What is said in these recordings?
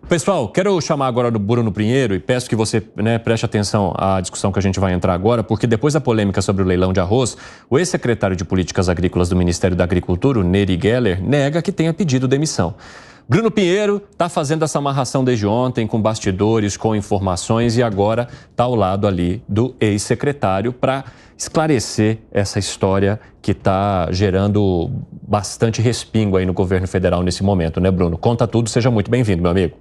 Pessoal, quero chamar agora o Bruno Pinheiro e peço que você preste atenção à discussão que a gente vai entrar agora, porque depois da polêmica sobre o leilão de arroz, o ex-secretário de Políticas Agrícolas do Ministério da Agricultura, o Nery Geller, nega que tenha pedido demissão. Bruno Pinheiro está fazendo essa amarração desde ontem, com bastidores, com informações, e agora está ao lado ali do ex-secretário para esclarecer essa história que está gerando bastante respingo aí no governo federal nesse momento, né, Bruno? Conta tudo, seja muito bem-vindo, meu amigo.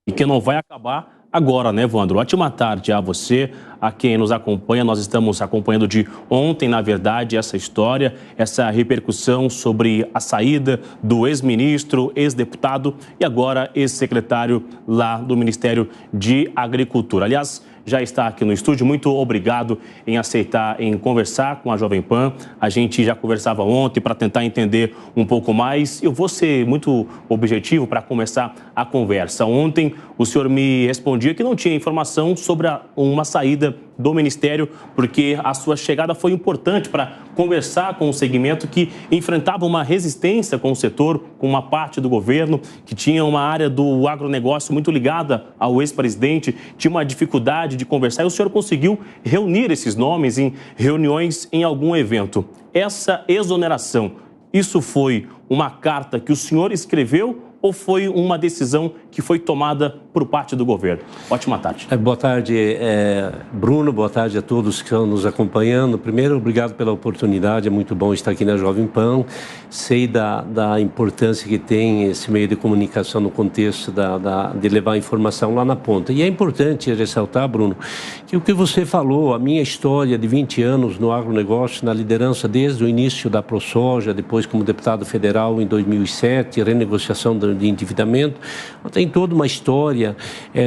E que não vai acabar agora, né, Evandro? Ótima tarde a você, a quem nos acompanha. Nós estamos acompanhando de ontem, na verdade, essa história, essa repercussão sobre a saída do ex-ministro, ex-deputado e agora ex-secretário lá do Ministério de Agricultura. Aliás, já está aqui no estúdio. Muito obrigado em aceitar, em conversar com a Jovem Pan. A gente já conversava ontem para tentar entender um pouco mais. Eu vou ser muito objetivo para começar a conversa. Ontem o senhor me respondia que não tinha informação sobre uma saída do Ministério, porque a sua chegada foi importante para conversar com o segmento que enfrentava uma resistência com o setor, com uma parte do governo, que tinha uma área do agronegócio muito ligada ao ex-presidente, tinha uma dificuldade de conversar, e o senhor conseguiu reunir esses nomes em reuniões em algum evento. Essa exoneração, isso foi uma carta que o senhor escreveu ou foi uma decisão que foi tomada por parte do governo? Ótima tarde. Boa tarde, Bruno. Boa tarde a todos que estão nos acompanhando. Primeiro, obrigado pela oportunidade. É muito bom estar aqui na Jovem Pan. Sei da importância que tem esse meio de comunicação no contexto de levar a informação lá na ponta. E é importante ressaltar, Bruno, que o que você falou, a minha história de 20 anos no agronegócio, na liderança desde o início da ProSoja, depois como deputado federal em 2007, renegociação de endividamento, tem toda uma história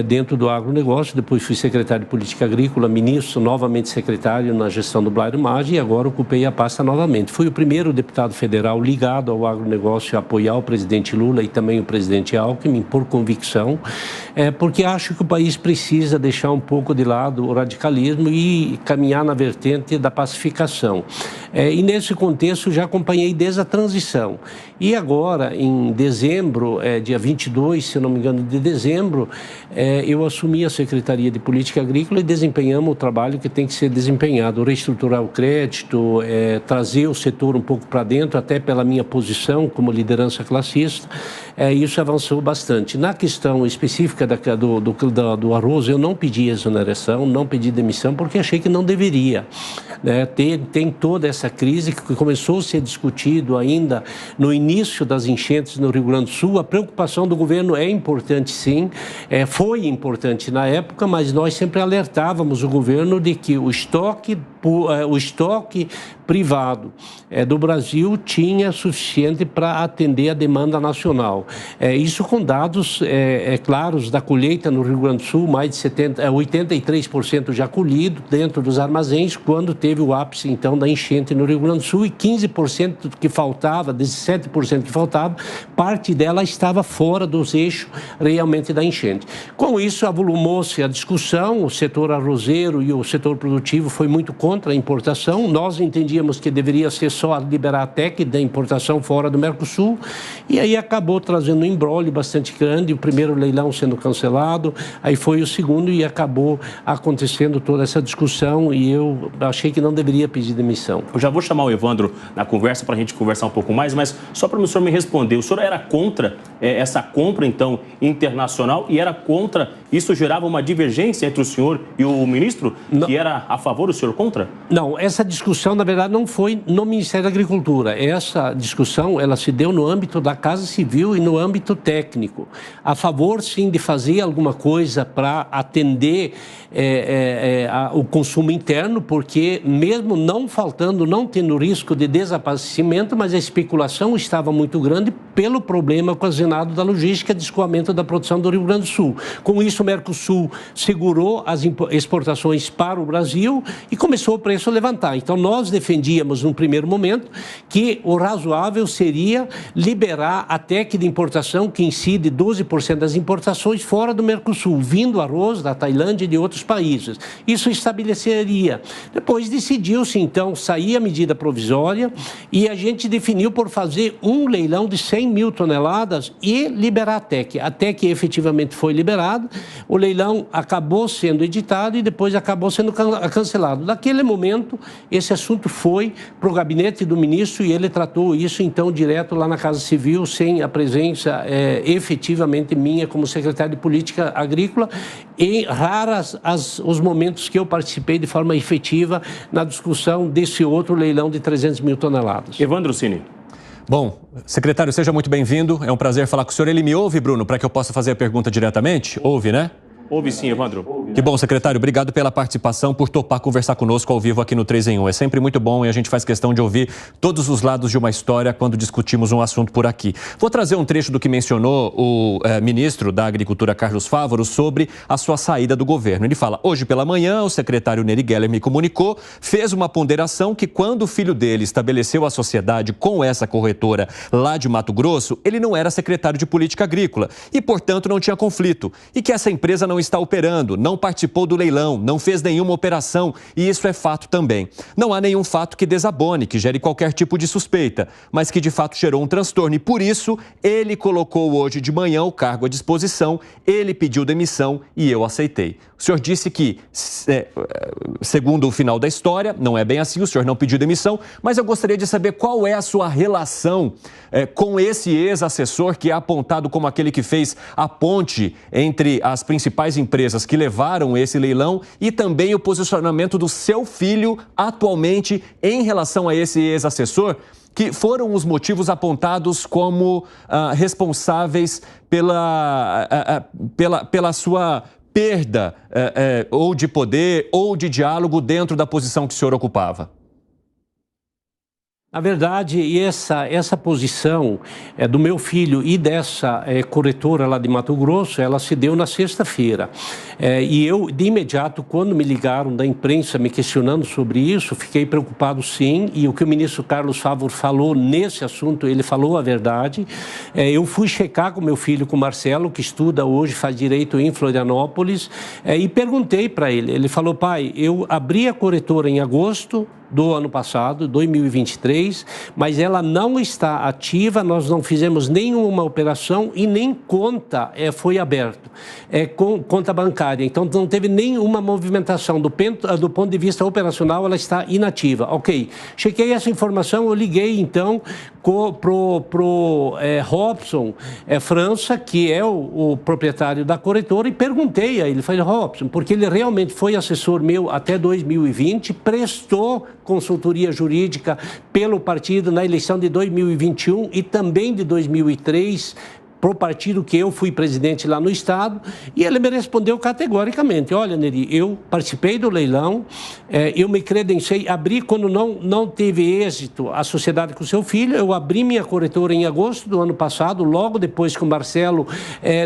dentro do agronegócio. Depois fui secretário de Política Agrícola, ministro, novamente secretário na gestão do Blairo Maggi, e agora ocupei a pasta novamente. Fui o primeiro deputado federal ligado ao agronegócio a apoiar o presidente Lula e também o presidente Alckmin, por convicção, porque acho que o país precisa deixar um pouco de lado o radicalismo e caminhar na vertente da pacificação. E nesse contexto já acompanhei desde a transição. E agora, em dezembro, dia 22, se não me engano, de dezembro, eu assumi a Secretaria de Política Agrícola e desempenhamos o trabalho que tem que ser desempenhado, reestruturar o crédito, trazer o setor um pouco para dentro, até pela minha posição como liderança classista. Isso avançou bastante. Na questão específica do arroz, eu não pedi exoneração, não pedi demissão, porque achei que não deveria. Tem toda essa crise que começou a ser discutido ainda no início das enchentes no Rio Grande do Sul. A preocupação do governo é importante, sim, foi importante na época, mas nós sempre alertávamos o governo de que o estoque privado do Brasil tinha suficiente para atender a demanda nacional. Isso com dados claros da colheita no Rio Grande do Sul, mais de 83% já colhido dentro dos armazéns, quando teve o ápice, então, da enchente no Rio Grande do Sul, e 15% que faltava, 17% que faltava, parte dela estava fora dos eixos realmente da enchente. Com isso, avolumou-se a discussão, o setor arrozeiro e o setor produtivo foi muito contra a importação. Nós entendíamos que deveria ser só liberar a TEC da importação fora do Mercosul, e aí acabou trazendo um imbróglio bastante grande, o primeiro leilão sendo cancelado, aí foi o segundo e acabou acontecendo toda essa discussão, e eu achei que não deveria pedir demissão. Eu já vou chamar o Evandro na conversa para a gente conversar um pouco mais, mas só para o senhor me responder, o senhor era contra essa compra, então, internacional, e era contra, isso gerava uma divergência entre o senhor e o ministro, não, que era a favor, o senhor contra? Não, essa discussão, na verdade, não foi no Ministério da Agricultura. Essa discussão, ela se deu no âmbito da Casa Civil e no âmbito técnico. A favor, sim, de fazer alguma coisa para atender o consumo interno, porque mesmo não faltando, não tendo risco de desabastecimento, mas a especulação estava muito grande pelo problema ocasionado da logística de escoamento da produção do Rio Grande do Sul. Com isso, o Mercosul segurou as exportações para o Brasil e começou o preço a levantar. Então, nós defendíamos entendíamos num primeiro momento que o razoável seria liberar a TEC de importação, que incide 12% das importações fora do Mercosul, vindo arroz da Tailândia e de outros países. Isso estabeleceria. Depois decidiu-se, então, sair a medida provisória e a gente definiu por fazer um leilão de 100 mil toneladas e liberar a TEC. A TEC efetivamente foi liberada, o leilão acabou sendo editado e depois acabou sendo cancelado. Naquele momento, esse assunto foi para o gabinete do ministro e ele tratou isso, então, direto lá na Casa Civil, sem a presença efetivamente minha como secretário de Política Agrícola, e raras os momentos que eu participei de forma efetiva na discussão desse outro leilão de 300 mil toneladas. Evandro Cini. Bom, secretário, seja muito bem-vindo. É um prazer falar com o senhor. Ele me ouve, Bruno, para que eu possa fazer a pergunta diretamente? Ouve, né? Ouve sim, Evandro. Que bom, secretário. Obrigado pela participação, por topar conversar conosco ao vivo aqui no 3 em 1. É sempre muito bom e a gente faz questão de ouvir todos os lados de uma história quando discutimos um assunto por aqui. Vou trazer um trecho do que mencionou o ministro da Agricultura, Carlos Fávaro, sobre a sua saída do governo. Ele fala: hoje pela manhã, o secretário Nery Geller me comunicou, fez uma ponderação que quando o filho dele estabeleceu a sociedade com essa corretora lá de Mato Grosso, ele não era secretário de Política Agrícola e, portanto, não tinha conflito. E que essa empresa não está operando, não participou do leilão, não fez nenhuma operação, e isso é fato também. Não há nenhum fato que desabone, que gere qualquer tipo de suspeita, mas que de fato gerou um transtorno e por isso ele colocou hoje de manhã o cargo à disposição, ele pediu demissão e eu aceitei. O senhor disse que, segundo o final da história, não é bem assim, o senhor não pediu demissão, mas eu gostaria de saber qual é a sua relação com esse ex-assessor que é apontado como aquele que fez a ponte entre as principais empresas que levaram esse leilão e também o posicionamento do seu filho atualmente em relação a esse ex-assessor, que foram os motivos apontados como responsáveis pela sua perda ou de poder ou de diálogo dentro da posição que o senhor ocupava. Na verdade, essa posição do meu filho e dessa corretora lá de Mato Grosso, ela se deu na sexta-feira. E eu, de imediato, quando me ligaram da imprensa me questionando sobre isso, fiquei preocupado sim. E o que o ministro Carlos Fávaro falou nesse assunto, ele falou a verdade. Eu fui checar com meu filho, com o Marcelo, que estuda hoje, faz direito em Florianópolis, e perguntei para ele. Ele falou: pai, eu abri a corretora em agosto do ano passado, 2023, mas ela não está ativa, nós não fizemos nenhuma operação e nem conta foi aberta, com conta bancária, então não teve nenhuma movimentação do ponto de vista operacional, ela está inativa. Ok, chequei essa informação, eu liguei então pro Robson França, que é o proprietário da corretora, e perguntei a ele, falei: Robson, porque ele realmente foi assessor meu até 2020, prestou consultoria jurídica pelo partido na eleição de 2021 e também de 2003, para o partido que eu fui presidente lá no estado, e ele me respondeu categoricamente: olha, Nery, eu participei do leilão, eu me credenciei, abri quando não teve êxito a sociedade com seu filho, eu abri minha corretora em agosto do ano passado, logo depois que o Marcelo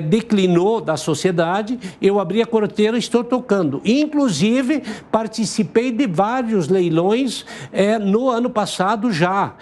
declinou da sociedade, eu abri a corretora e estou tocando. Inclusive, participei de vários leilões no ano passado já,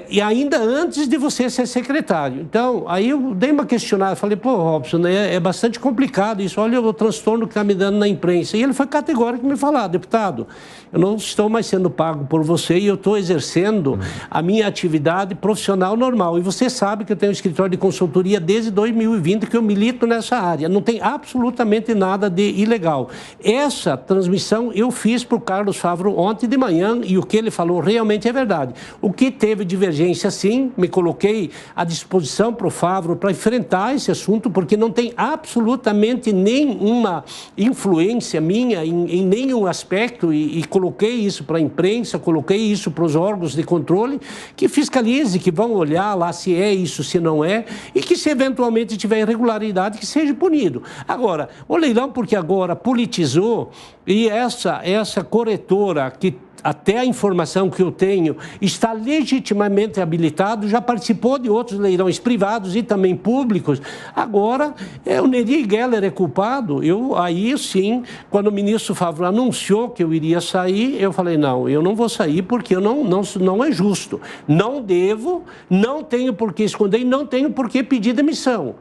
e ainda antes de você ser secretário. Então, aí eu dei uma questionada, falei: pô, Robson, é bastante complicado isso, olha o transtorno que está me dando na imprensa. E ele foi categórico me falar: deputado, eu não estou mais sendo pago por você e eu estou exercendo a minha atividade profissional normal. E você sabe que eu tenho um escritório de consultoria desde 2020, que eu milito nessa área. Não tem absolutamente nada de ilegal. Essa transmissão eu fiz para o Carlos Fávaro ontem de manhã e o que ele falou realmente é verdade. O que teve divergência, sim, me coloquei à disposição para o Fávaro para enfrentar esse assunto, porque não tem absolutamente nenhuma influência minha em nenhum aspecto e coloquei isso para a imprensa, coloquei isso para os órgãos de controle, que fiscalize, que vão olhar lá se é isso, se não é, e que se eventualmente tiver irregularidade, que seja punido. Agora, o leilão, porque agora politizou, e essa corretora que até a informação que eu tenho, está legitimamente habilitado, já participou de outros leilões privados e também públicos. Agora, o Neri Geller é culpado. Aí sim, quando o ministro Favreau anunciou que eu iria sair, eu falei, não, eu não vou sair porque não é justo. Não devo, não tenho por que esconder e não tenho por que pedir demissão.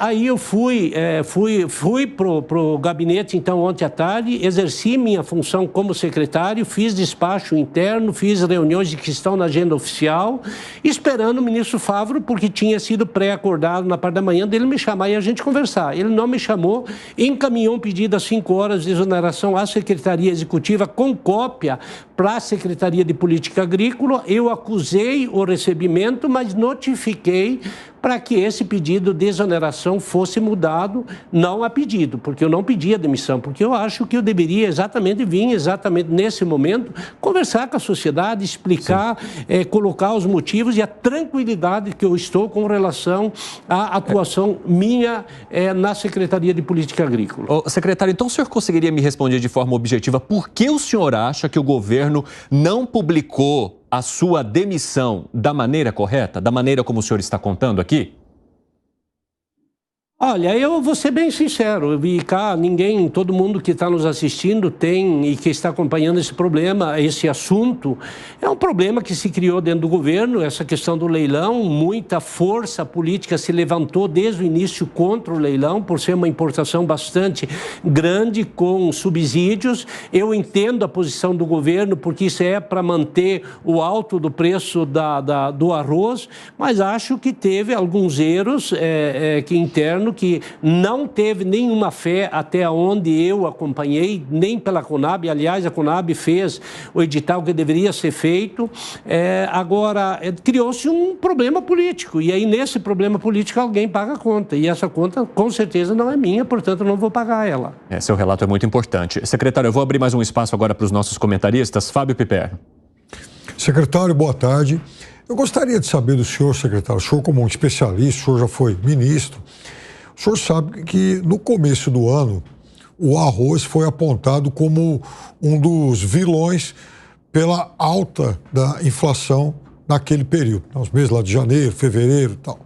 Aí eu fui para o gabinete, então, ontem à tarde, exerci minha função como secretário, fiz despacho interno, fiz reuniões que estão na agenda oficial, esperando o ministro Favreau, porque tinha sido pré-acordado na parte da manhã dele me chamar e a gente conversar. Ele não me chamou, encaminhou um pedido às 5 horas de exoneração à Secretaria Executiva com cópia para a Secretaria de Política Agrícola. Eu acusei o recebimento, mas notifiquei para que esse pedido de exoneração fosse mudado, não a pedido, porque eu não pedi a demissão, porque eu acho que eu deveria vir exatamente nesse momento, conversar com a sociedade, explicar, colocar os motivos e a tranquilidade que eu estou com relação à atuação minha na Secretaria de Política Agrícola. Secretário, então o senhor conseguiria me responder de forma objetiva por que o senhor acha que o governo não publicou a sua demissão da maneira correta, da maneira como o senhor está contando aqui? Olha, eu vou ser bem sincero, e cá todo mundo que está nos assistindo tem e que está acompanhando esse problema, esse assunto, é um problema que se criou dentro do governo, essa questão do leilão, muita força política se levantou desde o início contra o leilão, por ser uma importação bastante grande, com subsídios. Eu entendo a posição do governo, porque isso é para manter o alto do preço do arroz, mas acho que teve alguns erros internos, que não teve nenhuma fé até onde eu acompanhei, nem pela Conab. Aliás, a Conab fez o edital que deveria ser feito. Agora, criou-se um problema político, e aí nesse problema político alguém paga a conta, e essa conta com certeza não é minha, portanto eu não vou pagar ela. Seu relato é muito importante. Secretário, eu vou abrir mais um espaço agora para os nossos comentaristas. Fábio Piperno. Secretário, boa tarde. Eu gostaria de saber do senhor, secretário, o senhor como um especialista, o senhor já foi ministro, o senhor sabe que no começo do ano o arroz foi apontado como um dos vilões pela alta da inflação naquele período, nos meses lá de janeiro, fevereiro e tal.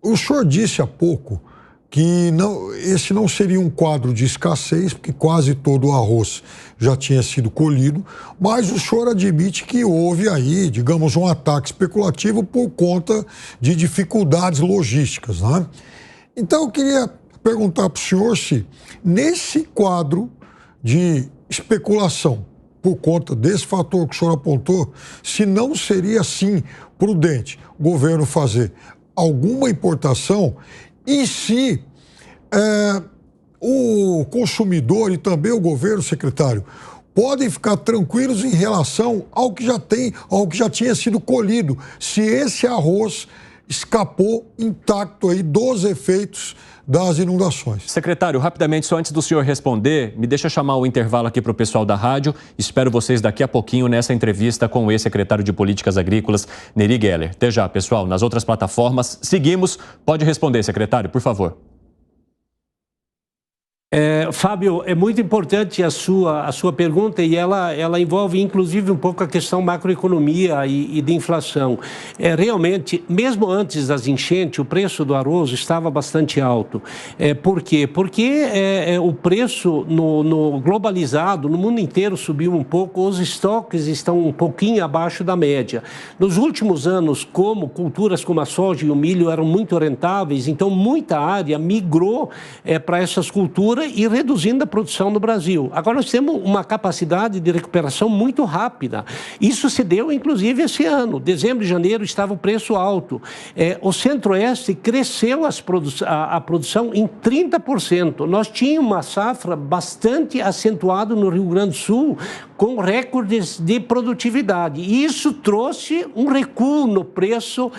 O senhor disse há pouco que esse não seria um quadro de escassez, porque quase todo o arroz já tinha sido colhido, mas o senhor admite que houve aí, digamos, um ataque especulativo por conta de dificuldades logísticas, né? Então eu queria perguntar para o senhor se, nesse quadro de especulação, por conta desse fator que o senhor apontou, se não seria, sim, prudente o governo fazer alguma importação. E se o consumidor e também o governo, secretário, podem ficar tranquilos em relação ao que já tinha sido colhido, se esse arroz escapou intacto aí dos efeitos das inundações. Secretário, rapidamente, só antes do senhor responder, me deixa chamar o intervalo aqui para o pessoal da rádio. Espero vocês daqui a pouquinho nessa entrevista com o ex-secretário de Políticas Agrícolas, Neri Geller. Até já, pessoal. Nas outras plataformas, seguimos. Pode responder, secretário, por favor. Fábio, é muito importante a sua pergunta, e ela envolve inclusive um pouco a questão macroeconomia e de inflação. Realmente, mesmo antes das enchentes, o preço do arroz estava bastante alto. Por quê? Porque o preço no globalizado, no mundo inteiro, subiu um pouco, os estoques estão um pouquinho abaixo da média. Nos últimos anos, como culturas como a soja e o milho eram muito rentáveis, então muita área migrou para essas culturas e reduzindo a produção no Brasil. Agora nós temos uma capacidade de recuperação muito rápida. Isso se deu, inclusive, esse ano. Dezembro e janeiro estava o preço alto. O Centro-Oeste cresceu a produção em 30%. Nós tínhamos uma safra bastante acentuada no Rio Grande do Sul, com recordes de produtividade. E isso trouxe um recuo no preço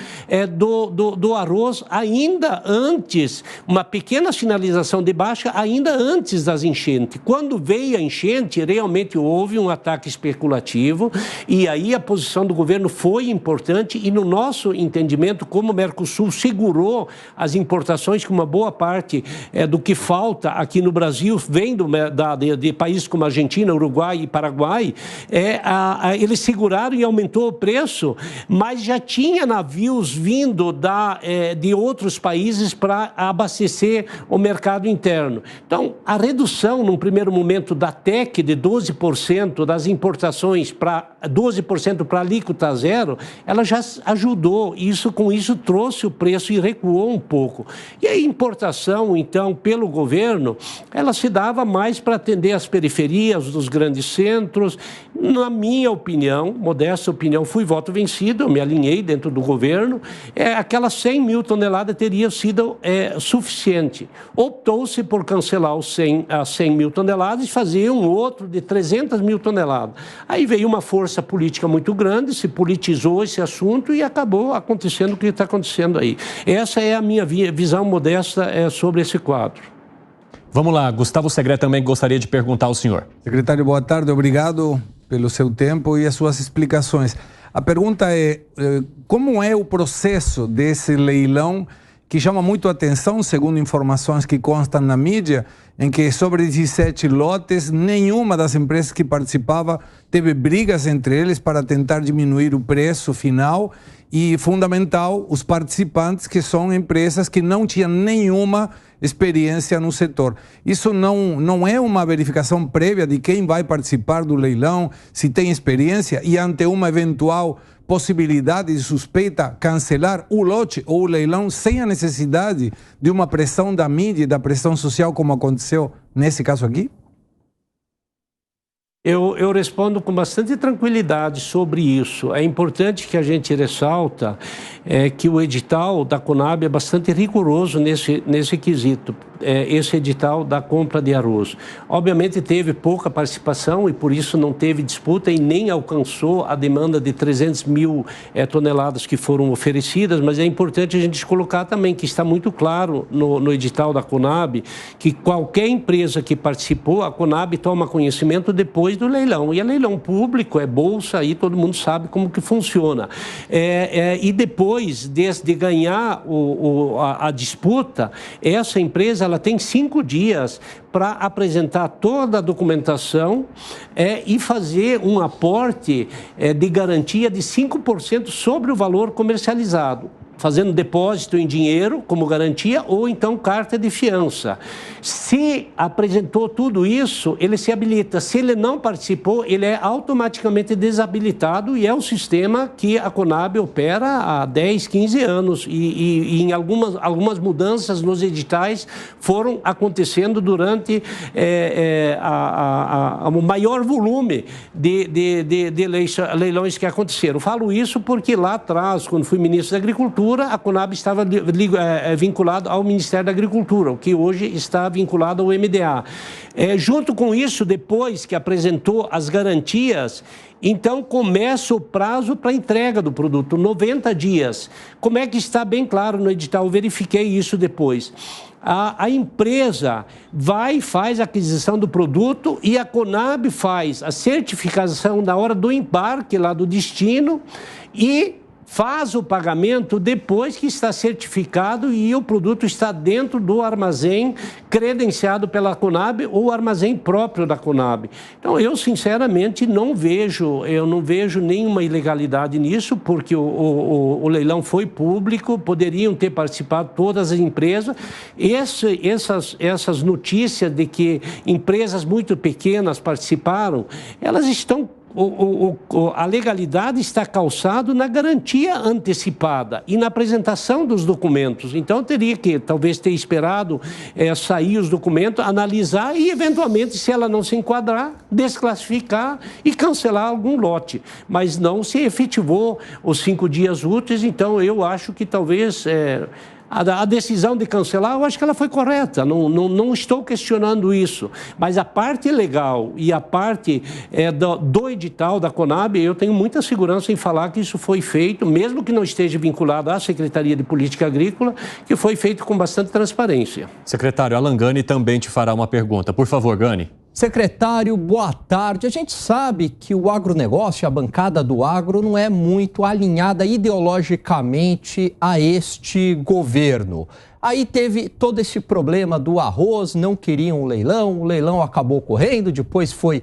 do arroz, ainda antes, uma pequena sinalização de baixa, ainda ainda antes das enchentes. Quando veio a enchente, realmente houve um ataque especulativo e aí a posição do governo foi importante e no nosso entendimento, como o Mercosul segurou as importações, que uma boa parte do que falta aqui no Brasil vem de países como Argentina, Uruguai e Paraguai, eles seguraram e aumentou o preço, mas já tinha navios vindo de outros países para abastecer o mercado interno. Então, a redução, num primeiro momento, da TEC de 12% das importações para 12% para alíquota zero, ela já ajudou. Com isso trouxe o preço e recuou um pouco. E a importação, então, pelo governo, ela se dava mais para atender as periferias dos grandes centros. Na minha opinião, modesta opinião, fui voto vencido, eu me alinhei dentro do governo, aquelas 100 mil toneladas teria sido suficiente. Optou-se por cancelar as 100 mil toneladas e fazer um outro de 300 mil toneladas. Aí veio uma força política muito grande, se politizou esse assunto e acabou acontecendo o que está acontecendo aí. Essa é a minha visão modesta sobre esse quadro. Vamos lá, Gustavo Segré também gostaria de perguntar ao senhor. Secretário, boa tarde, obrigado pelo seu tempo e as suas explicações. A pergunta é, como é o processo desse leilão que chama muito a atenção, segundo informações que constam na mídia, em que sobre 17 lotes, nenhuma das empresas que participava teve brigas entre eles para tentar diminuir o preço final e, fundamental, os participantes que são empresas que não tinham nenhuma experiência no setor. Isso não é uma verificação prévia de quem vai participar do leilão, se tem experiência e ante uma eventual possibilidade de suspeita cancelar o lote ou o leilão sem a necessidade de uma pressão da mídia e da pressão social como aconteceu nesse caso aqui? Eu respondo com bastante tranquilidade sobre isso. É importante que a gente ressalta que o edital da Conab é bastante rigoroso nesse quesito, esse edital da compra de arroz. Obviamente teve pouca participação e por isso não teve disputa e nem alcançou a demanda de 300 mil toneladas que foram oferecidas, mas é importante a gente colocar também que está muito claro no edital da Conab que qualquer empresa que participou, a Conab toma conhecimento depois do leilão. E é leilão público, é bolsa, aí todo mundo sabe como que funciona. E depois de ganhar a disputa, essa empresa ela tem 5 dias para apresentar toda a documentação e fazer um aporte de garantia de 5% sobre o valor comercializado, fazendo depósito em dinheiro como garantia ou então carta de fiança. Se apresentou tudo isso, ele se habilita. Se ele não participou, ele é automaticamente desabilitado e é um sistema que a Conab opera há 10, 15 anos e em algumas mudanças nos editais foram acontecendo durante o maior volume de leilões que aconteceram. Falo isso porque lá atrás, quando fui ministro da Agricultura, a Conab estava vinculada ao Ministério da Agricultura, o que hoje está vinculado ao MDA. Junto com isso, depois que apresentou as garantias, então começa o prazo para entrega do produto, 90 dias. Como é que está bem claro no edital? Eu verifiquei isso depois. A empresa vai e faz a aquisição do produto e a Conab faz a certificação na hora do embarque lá do destino e faz o pagamento depois que está certificado e o produto está dentro do armazém credenciado pela Conab ou armazém próprio da Conab. Então, eu sinceramente não vejo nenhuma ilegalidade nisso, porque o leilão foi público, poderiam ter participado todas as empresas. Essas notícias de que empresas muito pequenas participaram, elas estão... A legalidade está calçada na garantia antecipada e na apresentação dos documentos. Então, teria que, talvez, ter esperado sair os documentos, analisar e, eventualmente, se ela não se enquadrar, desclassificar e cancelar algum lote. Mas não se efetivou os 5 dias úteis, então eu acho que talvez... A decisão de cancelar, eu acho que ela foi correta, não estou questionando isso. Mas a parte legal e a parte do edital da Conab, eu tenho muita segurança em falar que isso foi feito, mesmo que não esteja vinculado à Secretaria de Política Agrícola, que foi feito com bastante transparência. Secretário, Alan Gani também te fará uma pergunta. Por favor, Gani. Secretário, boa tarde. A gente sabe que o agronegócio, a bancada do agro, não é muito alinhada ideologicamente a este governo. Aí teve todo esse problema do arroz, não queriam o leilão acabou ocorrendo, depois foi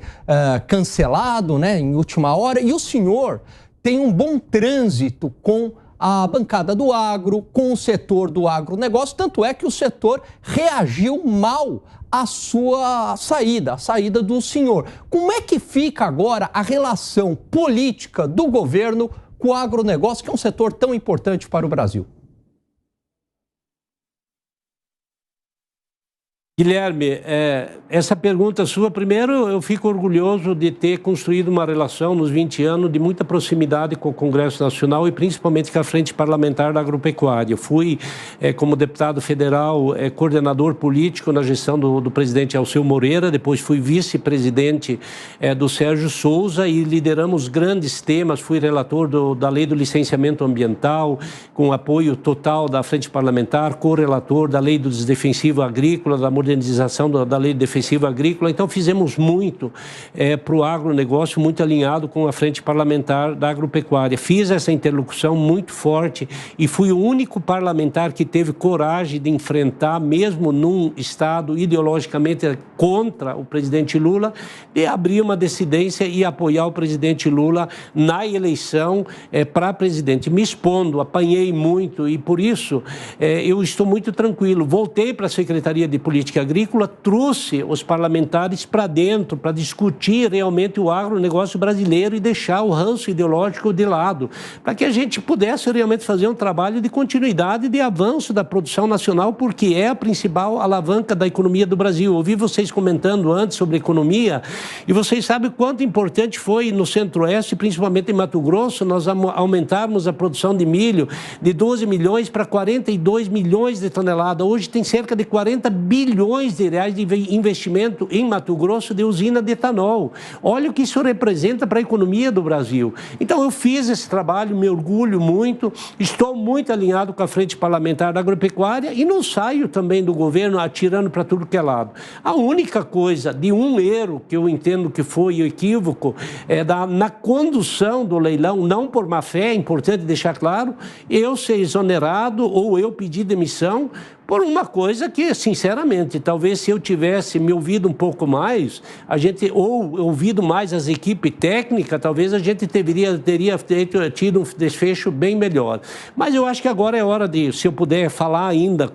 cancelado, né, em última hora. E o senhor tem um bom trânsito com a bancada do agro, com o setor do agronegócio, tanto é que o setor reagiu mal à sua saída, a saída do senhor. Como é que fica agora a relação política do governo com o agronegócio, que é um setor tão importante para o Brasil? Guilherme, essa pergunta sua, primeiro eu fico orgulhoso de ter construído uma relação nos 20 anos de muita proximidade com o Congresso Nacional e principalmente com a Frente Parlamentar da Agropecuária. Eu fui, como deputado federal, coordenador político na gestão do presidente Alceu Moreira, depois fui vice-presidente do Sérgio Souza e lideramos grandes temas, fui relator da Lei do Licenciamento Ambiental, com apoio total da Frente Parlamentar, co-relator da Lei do Desdefensivo Agrícola, da modernização da Lei Defensiva Agrícola. Então, fizemos muito para o agronegócio, muito alinhado com a Frente Parlamentar da Agropecuária. Fiz essa interlocução muito forte e fui o único parlamentar que teve coragem de enfrentar, mesmo num estado ideologicamente contra o presidente Lula, de abrir uma dissidência e apoiar o presidente Lula na eleição para presidente. Me expondo, apanhei muito e, por isso, eu estou muito tranquilo. Voltei para a Secretaria de Política Agrícola, trouxe os parlamentares para dentro, para discutir realmente o agronegócio brasileiro e deixar o ranço ideológico de lado, para que a gente pudesse realmente fazer um trabalho de continuidade, de avanço da produção nacional, porque é a principal alavanca da economia do Brasil. Ouvi vocês comentando antes sobre economia, e vocês sabem o quanto importante foi no Centro-Oeste, principalmente em Mato Grosso, nós aumentarmos a produção de milho de 12 milhões para 42 milhões de toneladas. Hoje tem cerca de 40 bilhões de reais de investimento em Mato Grosso de usina de etanol. Olha o que isso representa para a economia do Brasil. Então, eu fiz esse trabalho, me orgulho muito, estou muito alinhado com a Frente Parlamentar da Agropecuária e não saio também do governo atirando para tudo que é lado. A única coisa de um erro que eu entendo que foi equívoco na condução do leilão, não por má fé, é importante deixar claro, eu ser exonerado ou eu pedir demissão por uma coisa que, sinceramente, talvez se eu tivesse me ouvido um pouco mais, ou ouvido mais as equipes técnicas, talvez a gente teria tido um desfecho bem melhor. Mas eu acho que agora é hora de, se eu puder falar ainda,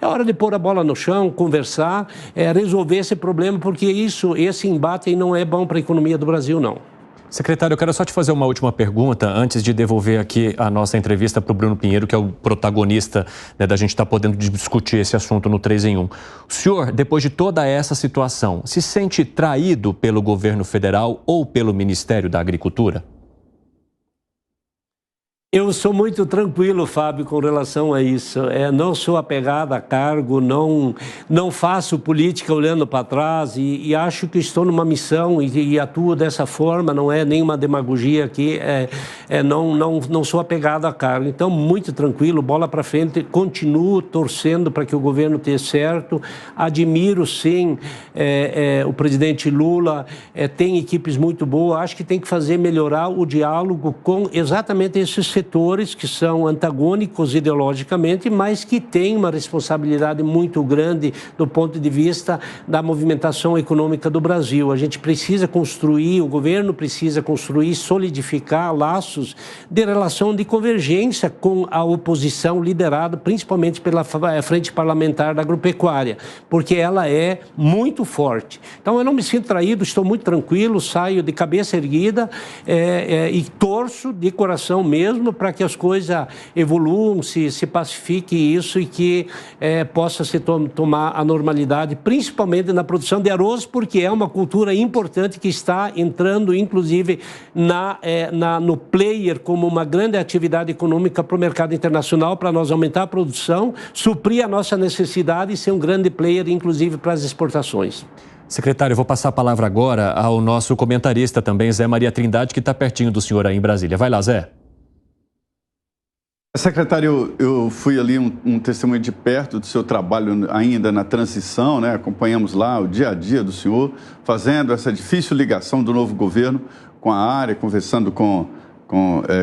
é hora de pôr a bola no chão, conversar, resolver esse problema, porque esse embate aí não é bom para a economia do Brasil, não. Secretário, eu quero só te fazer uma última pergunta antes de devolver aqui a nossa entrevista para o Bruno Pinheiro, que é o protagonista, né, da gente estar podendo discutir esse assunto no 3 em 1. O senhor, depois de toda essa situação, se sente traído pelo governo federal ou pelo Ministério da Agricultura? Eu sou muito tranquilo, Fábio, com relação a isso. Não sou apegado a cargo, não faço política olhando para trás e acho que estou numa missão e atuo dessa forma, não é nenhuma demagogia aqui, não sou apegado a cargo. Então, muito tranquilo, bola para frente, continuo torcendo para que o governo tenha certo. Admiro, sim, o presidente Lula, tem equipes muito boas, acho que tem que melhorar o diálogo com exatamente esses setores que são antagônicos ideologicamente, mas que têm uma responsabilidade muito grande do ponto de vista da movimentação econômica do Brasil. A gente precisa construir, o governo precisa construir, solidificar laços de relação de convergência com a oposição liderada principalmente pela Frente Parlamentar da Agropecuária, porque ela é muito forte. Então, eu não me sinto traído, estou muito tranquilo, saio de cabeça erguida e torço de coração mesmo mesmo para que as coisas evoluam, se pacifique isso e que possa se tomar a normalidade, principalmente na produção de arroz, porque é uma cultura importante que está entrando, inclusive, no player como uma grande atividade econômica para o mercado internacional, para nós aumentar a produção, suprir a nossa necessidade e ser um grande player, inclusive, para as exportações. Secretário, eu vou passar a palavra agora ao nosso comentarista também, Zé Maria Trindade, que está pertinho do senhor aí em Brasília. Vai lá, Zé. Secretário, eu fui ali um testemunho de perto do seu trabalho ainda na transição, né? Acompanhamos lá o dia a dia do senhor, fazendo essa difícil ligação do novo governo com a área, conversando com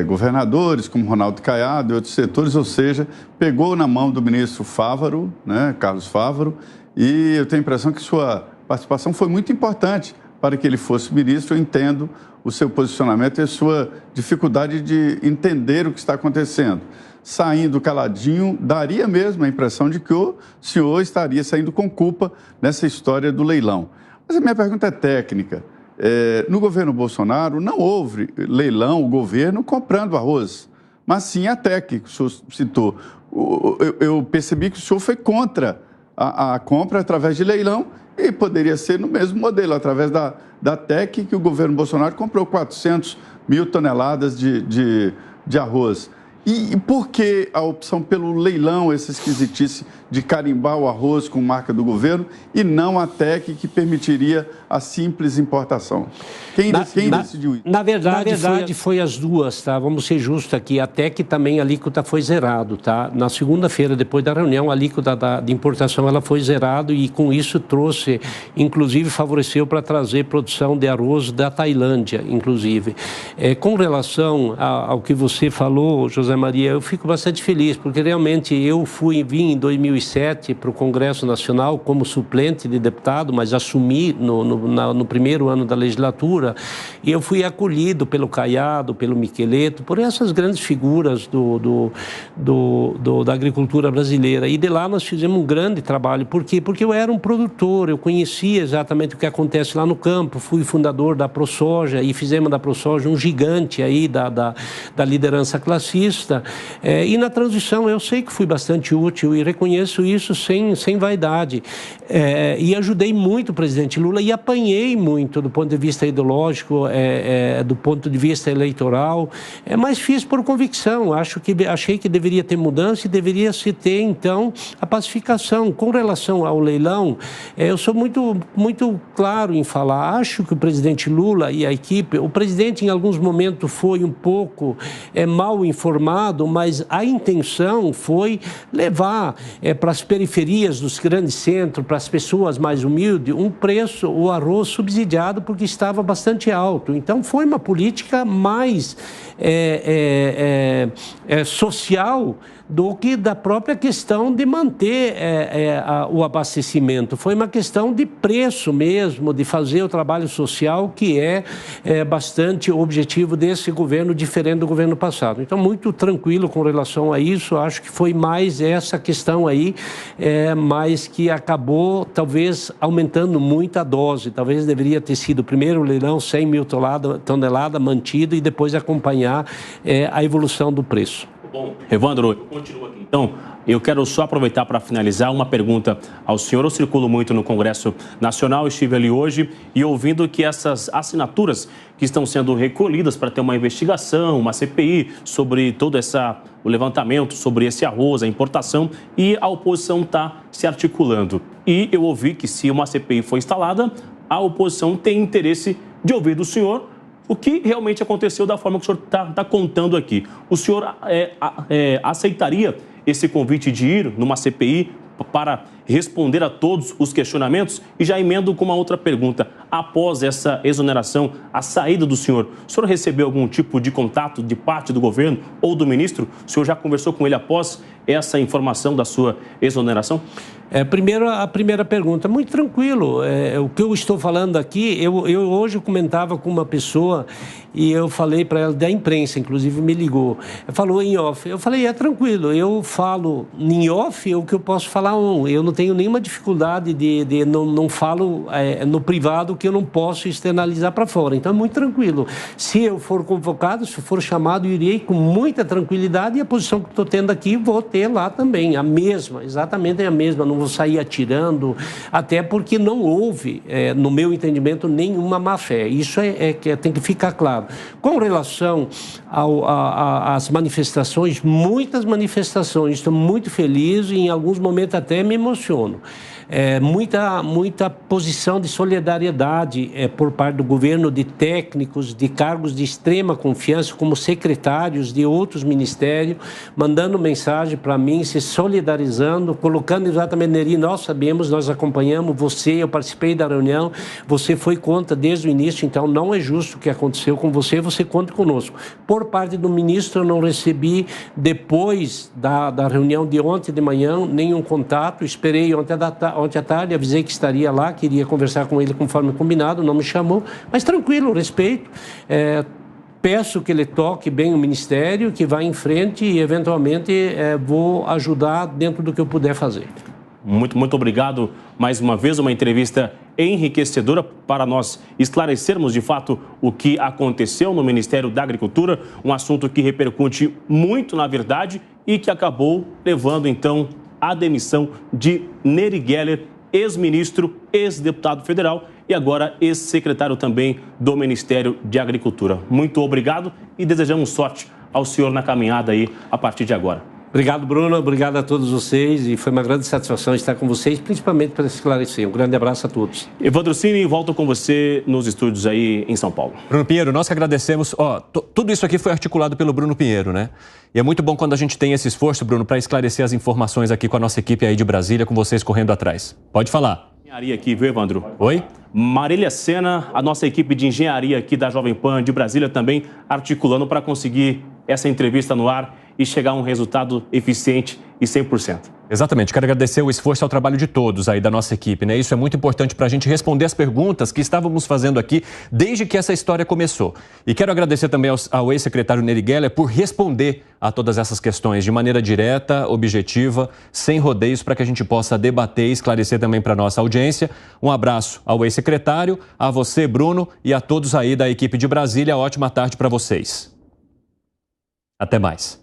governadores, como Ronaldo Caiado e outros setores, ou seja, pegou na mão do ministro Fávaro, né, Carlos Fávaro, e eu tenho a impressão que sua participação foi muito importante para que ele fosse ministro. Eu entendo o seu posicionamento e a sua dificuldade de entender o que está acontecendo. Saindo caladinho, daria mesmo a impressão de que o senhor estaria saindo com culpa nessa história do leilão. Mas a minha pergunta é técnica. No governo Bolsonaro não houve leilão, o governo comprando arroz, mas sim a TEC, que o senhor citou. Eu percebi que o senhor foi contra a compra através de leilão e poderia ser no mesmo modelo, através da TEC, que o governo Bolsonaro comprou 400 mil toneladas de arroz. E por que a opção pelo leilão, essa esquisitice de carimbar o arroz com marca do governo e não a TEC, que permitiria a simples importação? Quem decidiu isso? Na verdade foi as duas, tá? Vamos ser justos aqui. A TEC também, a alíquota foi zerado, tá? Na segunda-feira, depois da reunião, a alíquota de importação ela foi zerado e com isso trouxe, inclusive favoreceu para trazer produção de arroz da Tailândia, inclusive. Com relação ao que você falou, José Maria, eu fico bastante feliz, porque realmente eu vim em 2007 para o Congresso Nacional como suplente de deputado, mas assumi no primeiro ano da legislatura, e eu fui acolhido pelo Caiado, pelo Miqueleto, por essas grandes figuras da agricultura brasileira. E de lá nós fizemos um grande trabalho. Por quê? Porque eu era um produtor, eu conhecia exatamente o que acontece lá no campo, fui fundador da ProSoja e fizemos da ProSoja um gigante aí da liderança classista. E na transição eu sei que fui bastante útil e reconheço isso sem vaidade. E ajudei muito o presidente Lula e apanhei muito do ponto de vista ideológico, do ponto de vista eleitoral, mas fiz por convicção. Achei que deveria ter mudança e deveria se ter, então, a pacificação. Com relação ao leilão, eu sou muito claro em falar. Acho que o presidente Lula e a equipe, o presidente em alguns momentos foi um pouco mal informado, mas a intenção foi levar para as periferias dos grandes centros, para as pessoas mais humildes, um preço, o arroz subsidiado, porque estava bastante alto. Então, foi uma política mais social do que da própria questão de manter o abastecimento. Foi uma questão de preço mesmo, de fazer o trabalho social, que é bastante o objetivo desse governo, diferente do governo passado. Então, muito tranquilo com relação a isso. Acho que foi mais essa questão aí, mas que acabou, talvez, aumentando muito a dose. Talvez deveria ter sido o primeiro leilão, 100 mil toneladas mantido e depois acompanhar a evolução do preço. Bom, Evandro, continua aqui. Então, eu quero só aproveitar para finalizar uma pergunta ao senhor. Eu circulo muito no Congresso Nacional, estive ali hoje e ouvindo que essas assinaturas que estão sendo recolhidas para ter uma investigação, uma CPI sobre todo o levantamento sobre esse arroz, a importação, e a oposição está se articulando. E eu ouvi que se uma CPI for instalada, a oposição tem interesse de ouvir do senhor o que realmente aconteceu da forma que o senhor está contando aqui. O senhor aceitaria esse convite de ir numa CPI para responder a todos os questionamentos? E já emendo com uma outra pergunta. Após essa exoneração, a saída do senhor, o senhor recebeu algum tipo de contato de parte do governo ou do ministro? O senhor já conversou com ele após essa informação da sua exoneração? Primeiro, a primeira pergunta, muito tranquilo. O que eu estou falando aqui, eu hoje comentava com uma pessoa e eu falei para ela, da imprensa, inclusive me ligou, falou em off. Eu falei, tranquilo, eu falo em off o que eu posso falar on. Eu não tenho nenhuma dificuldade não falo no privado porque eu não posso externalizar para fora. Então é muito tranquilo. Se eu for convocado, se for chamado, eu irei com muita tranquilidade, e a posição que estou tendo aqui vou ter lá também, a mesma, exatamente a mesma. Não vou sair atirando, até porque não houve, no meu entendimento, nenhuma má-fé. Isso tem que ficar claro. Com relação às manifestações, muitas manifestações, estou muito feliz e em alguns momentos até me emociono. Muita posição de solidariedade por parte do governo, de técnicos, de cargos de extrema confiança, como secretários de outros ministérios, mandando mensagem para mim, se solidarizando, colocando exatamente, Neri, nós sabemos, nós acompanhamos você, eu participei da reunião, você foi contra desde o início, então não é justo o que aconteceu com você, você conta conosco. Por parte do ministro, eu não recebi, depois da reunião de ontem de manhã, nenhum contato, esperei ontem à tarde, avisei que estaria lá, queria conversar com ele conforme combinado, não me chamou, mas tranquilo, respeito. Peço que ele toque bem o ministério, que vá em frente e, eventualmente, vou ajudar dentro do que eu puder fazer. Muito obrigado. Mais uma vez, uma entrevista enriquecedora para nós esclarecermos, de fato, o que aconteceu no Ministério da Agricultura, um assunto que repercute muito, na verdade, e que acabou levando, então, a demissão de Neri Geller, ex-ministro, ex-deputado federal e agora ex-secretário também do Ministério de Agricultura. Muito obrigado e desejamos sorte ao senhor na caminhada aí a partir de agora. Obrigado, Bruno. Obrigado a todos vocês e foi uma grande satisfação estar com vocês, principalmente para esclarecer. Um grande abraço a todos. Evandro Cini, volto com você nos estúdios aí em São Paulo. Bruno Pinheiro, nós que agradecemos. Tudo isso aqui foi articulado pelo Bruno Pinheiro, né? E é muito bom quando a gente tem esse esforço, Bruno, para esclarecer as informações aqui com a nossa equipe aí de Brasília, com vocês correndo atrás. Pode falar. Engenharia aqui, viu, Evandro? Oi? Marília Sena, a nossa equipe de engenharia aqui da Jovem Pan de Brasília também articulando para conseguir essa entrevista no ar e chegar a um resultado eficiente e 100%. Exatamente. Quero agradecer o esforço e ao trabalho de todos aí da nossa equipe, né? Isso é muito importante para a gente responder as perguntas que estávamos fazendo aqui desde que essa história começou. E quero agradecer também ao ex-secretário Neri Geller por responder a todas essas questões de maneira direta, objetiva, sem rodeios, para que a gente possa debater e esclarecer também para a nossa audiência. Um abraço ao ex-secretário, a você, Bruno, e a todos aí da equipe de Brasília. Ótima tarde para vocês. Até mais.